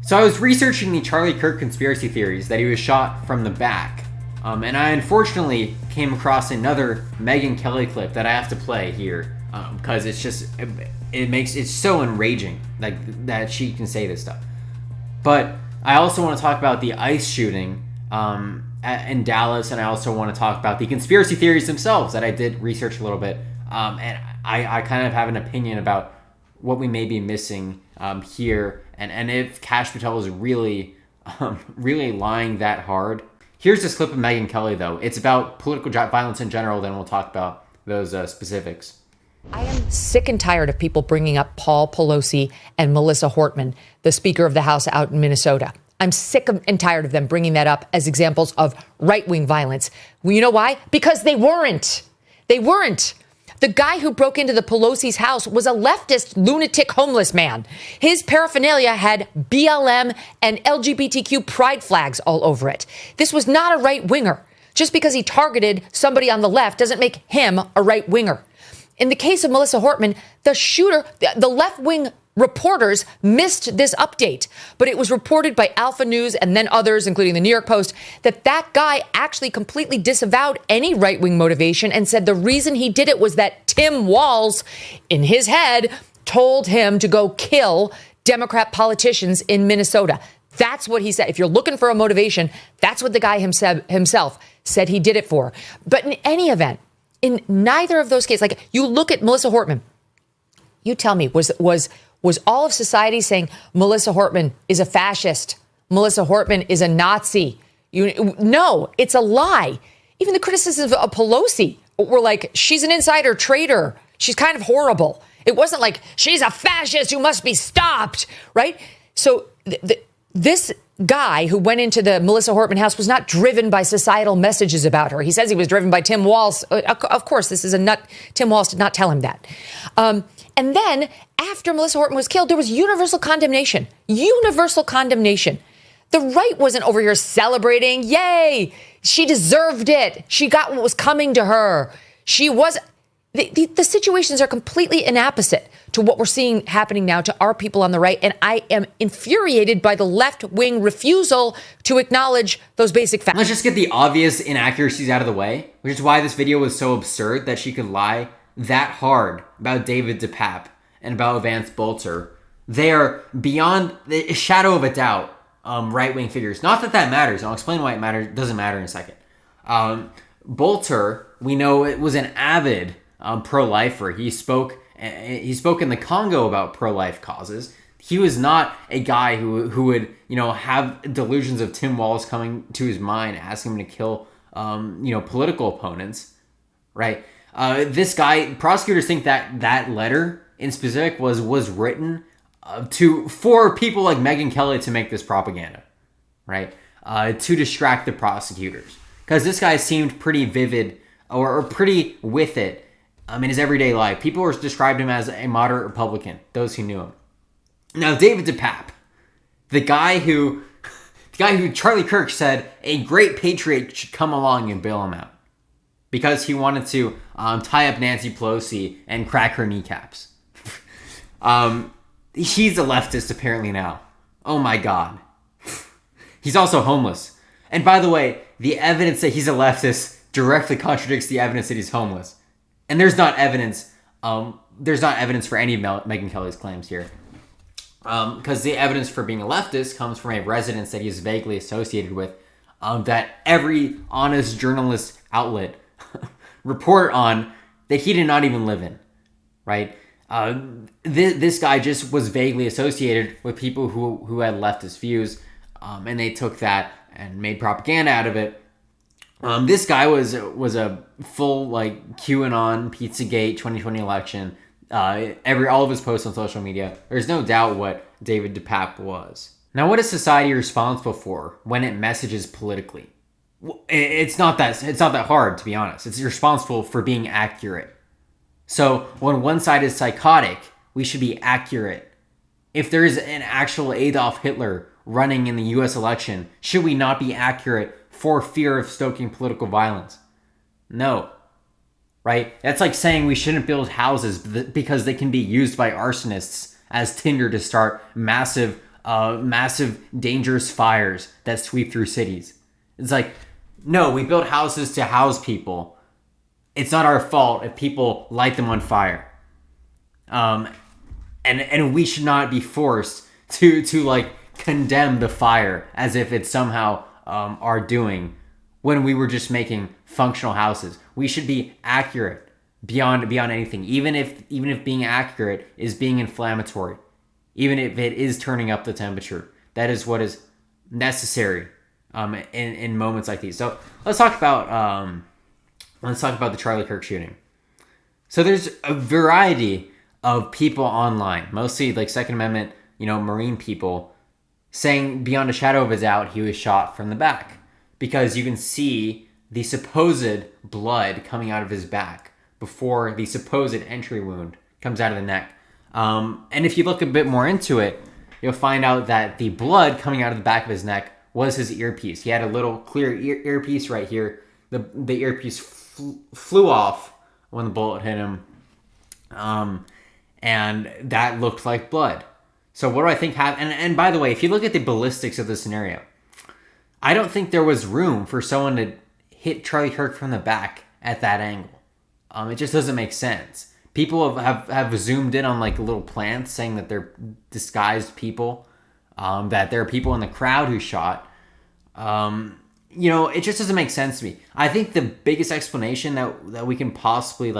So I was researching the Charlie Kirk conspiracy theories that he was shot from the back. And I unfortunately came across another Megyn Kelly clip that I have to play here because it's so enraging that she can say this stuff. But I also want to talk about the ICE shooting in Dallas, and I also want to talk about the conspiracy theories themselves that I did research a little bit. And I kind of have an opinion about what we may be missing here, and if Kash Patel is really lying that hard. Here's this clip of Megyn Kelly, though. It's about political violence in general, then we'll talk about those specifics. I am sick and tired of people bringing up Paul Pelosi and Melissa Hortman, the Speaker of the House out in Minnesota. I'm sick and tired of them bringing that up as examples of right-wing violence. Well, you know why? Because they weren't. They weren't. The guy who broke into the Pelosi's house was a leftist, lunatic, homeless man. His paraphernalia had BLM and LGBTQ pride flags all over it. This was not a right-winger. Just because he targeted somebody on the left doesn't make him a right-winger. In the case of Melissa Hortman, the shooter, the left-wing reporters missed this update, but it was reported by Alpha News and then others, including the New York Post, that guy actually completely disavowed any right-wing motivation and said the reason he did it was that Tim Walz, in his head, told him to go kill Democrat politicians in Minnesota. That's what he said. If you're looking for a motivation, that's what the guy himself said he did it for. But in any event, in neither of those cases, like you look at Melissa Hortman, you tell me, was all of society saying Melissa Hortman is a fascist? Melissa Hortman is a Nazi? No, it's a lie. Even the criticisms of Pelosi were like, she's an insider traitor. She's kind of horrible. It wasn't like she's a fascist who must be stopped, right? So this guy who went into the Melissa Hortman house was not driven by societal messages about her. He says he was driven by Tim Walz. Of course, this is a nut. Tim Walz did not tell him that. And then after Melissa Hortman was killed, there was universal condemnation. Universal condemnation. The right wasn't over here celebrating. Yay! She deserved it. She got what was coming to her. She was. The situations are completely inapposite to what we're seeing happening now to our people on the right. And I am infuriated by the left-wing refusal to acknowledge those basic facts. Let's just get the obvious inaccuracies out of the way, which is why this video was so absurd that she could lie that hard about David DePape and about Vance Bolter. They are beyond the shadow of a doubt right-wing figures. Not that that matters. I'll explain why it doesn't matter in a second. Bolter, we know, it was an avid pro-lifer. He spoke in the Congo about pro-life causes. He was not a guy who would, have delusions of Tim Walz coming to his mind, asking him to kill, political opponents, right? This guy, prosecutors think that letter in specific was written for people like Megyn Kelly to make this propaganda, right? To distract the prosecutors. Because this guy seemed pretty vivid or pretty with it in his everyday life. People described him as a moderate Republican, those who knew him. Now, David DePape, the guy who Charlie Kirk said a great patriot should come along and bail him out because he wanted to tie up Nancy Pelosi and crack her kneecaps. He's a leftist apparently now. Oh my God. He's also homeless. And by the way, the evidence that he's a leftist directly contradicts the evidence that he's homeless. And there's not evidence for any of Megyn Kelly's claims here. Because the evidence for being a leftist comes from a residence that he's vaguely associated with that every honest journalist outlet report on that he did not even live in, right? This guy just was vaguely associated with people who had leftist views, and they took that and made propaganda out of it. This guy was a full QAnon, Pizzagate 2020 election. All of his posts on social media. There's no doubt what David DePape was. Now, what is society responsible for when it messages politically? It's not that hard, to be honest. It's responsible for being accurate. So when one side is psychotic, we should be accurate. If there is an actual Adolf Hitler running in the U.S. election, should we not be accurate for fear of stoking political violence? No. Right? That's like saying we shouldn't build houses because they can be used by arsonists as tinder to start massive massive, dangerous fires that sweep through cities. It's like, no, we build houses to house people. It's not our fault if people light them on fire. And we should not be forced to like condemn the fire as if it's somehow our doing when we were just making functional houses. We should be accurate beyond anything, even if being accurate is being inflammatory, even if it is turning up the temperature. That is what is necessary in moments like these. So let's talk about the Charlie Kirk shooting. So there's a variety of people online, mostly like Second Amendment, Marine people, saying beyond a shadow of a doubt he was shot from the back because you can see the supposed blood coming out of his back before the supposed entry wound comes out of the neck. And if you look a bit more into it, you'll find out that the blood coming out of the back of his neck was his earpiece. He had a little clear earpiece right here. The earpiece flew off when the bullet hit him. And that looked like blood. So what do I think happened? And by the way, if you look at the ballistics of the scenario, I don't think there was room for someone to hit Charlie Kirk from the back at that angle. It just doesn't make sense. People have zoomed in on like little plants saying that they're disguised people, that there are people in the crowd who shot. It just doesn't make sense to me. I think the biggest explanation that we can possibly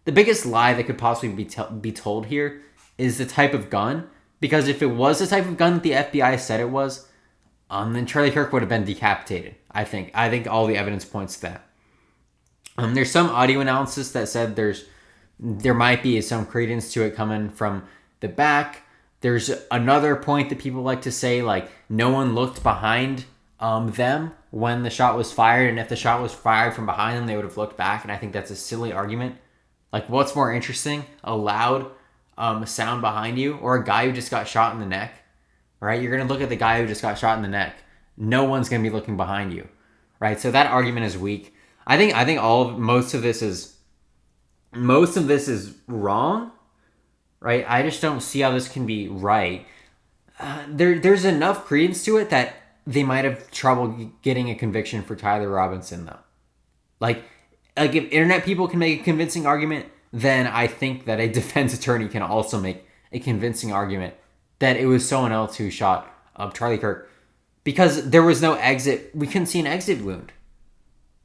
the biggest lie that could possibly be told here is the type of gun. Because if it was the type of gun that the FBI said it was, then Charlie Kirk would have been decapitated. I think all the evidence points to that. There's some audio analysis that said there might be some credence to it coming from the back. There's another point that people like to say, like, no one looked behind them when the shot was fired, and if the shot was fired from behind them, they would have looked back, and I think that's a silly argument. Like, what's more interesting? A loud sound behind you or a guy who just got shot in the neck, right? You're going to look at the guy who just got shot in the neck. No one's going to be looking behind you, right? So that argument is weak. I think most of this is wrong, right? I just don't see how this can be right. There's enough credence to it that they might have trouble getting a conviction for Tyler Robinson, though. Like if internet people can make a convincing argument, then I think that a defense attorney can also make a convincing argument that it was someone else who shot Charlie Kirk, because there was no exit. We couldn't see an exit wound,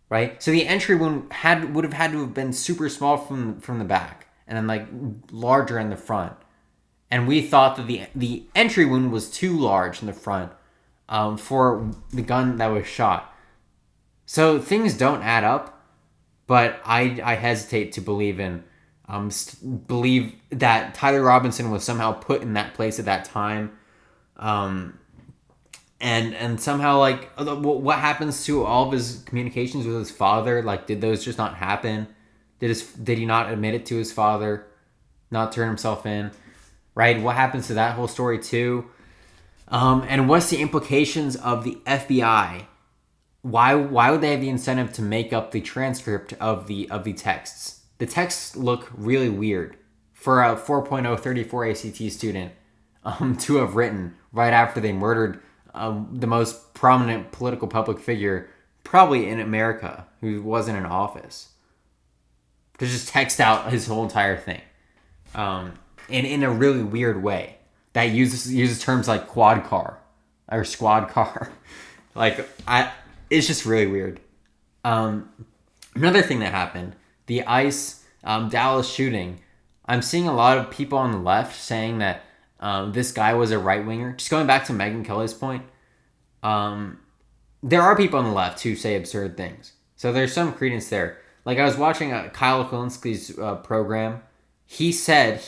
right? So the entry wound would have had to have been super small from the back and then like larger in the front. And we thought that the entry wound was too large in the front for the gun that was shot. So things don't add up, but I hesitate to believe that Tyler Robinson was somehow put in that place at that time. And somehow, like, what happens to all of his communications with his father? Like, did those just not happen? Did he not admit it to his father? Not turn himself in? Right? What happens to that whole story too? And what's the implications of the FBI? Why would they have the incentive to make up the transcript of the texts? The texts look really weird for a 4.0 34 ACT student to have written right after they murdered the most prominent political public figure probably in America who wasn't in office. To just text out his whole entire thing in a really weird way that uses terms like quad car or squad car. It's just really weird. Another thing that happened, the ICE Dallas shooting, I'm seeing a lot of people on the left saying that this guy was a right-winger. Just going back to Megyn Kelly's point, there are people on the left who say absurd things. So there's some credence there. Like, I was watching Kyle Kulinski's program. He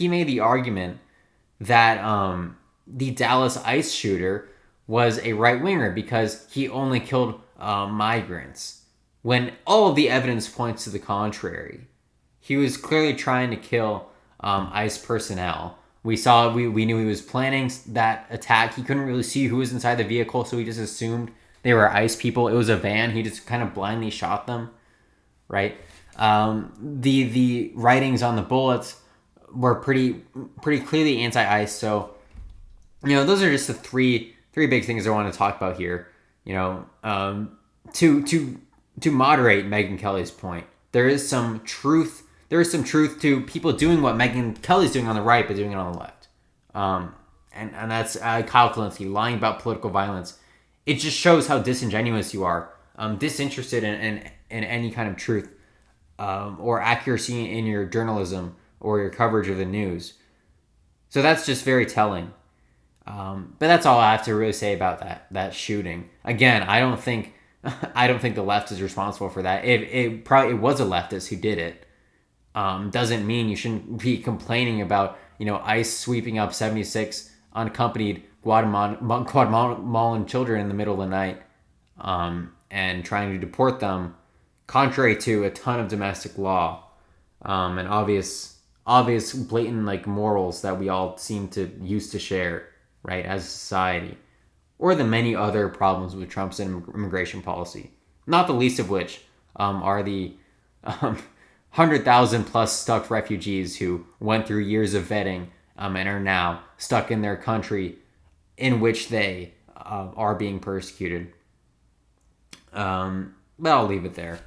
made the argument that the Dallas ICE shooter was a right-winger because he only killed migrants, when all of the evidence points to the contrary. He was clearly trying to kill ICE personnel. We knew he was planning that attack. He couldn't really see who was inside the vehicle, so he just assumed they were ICE people. It was a van. He just kind of blindly shot them, right? The writings on the bullets were pretty clearly anti-ICE. So those are just the three big things I want to talk about here. To moderate Megyn Kelly's point, there is some truth. There is some truth to people doing what Megyn Kelly's doing on the right, but doing it on the left. And that's Kyle Kulinski lying about political violence. It just shows how disingenuous you are, disinterested in any kind of truth or accuracy in your journalism or your coverage of the news. So that's just very telling. But that's all I have to really say about that shooting. Again, I don't think the left is responsible for that. It was a leftist who did it. Doesn't mean you shouldn't be complaining about ICE sweeping up 76 unaccompanied Guatemalan children in the middle of the night, and trying to deport them, contrary to a ton of domestic law, and obvious blatant morals that we all seem to used to share, right, as a society, or the many other problems with Trump's immigration policy, not the least of which are the 100,000 plus stuck refugees who went through years of vetting and are now stuck in their country in which they are being persecuted. But I'll leave it there.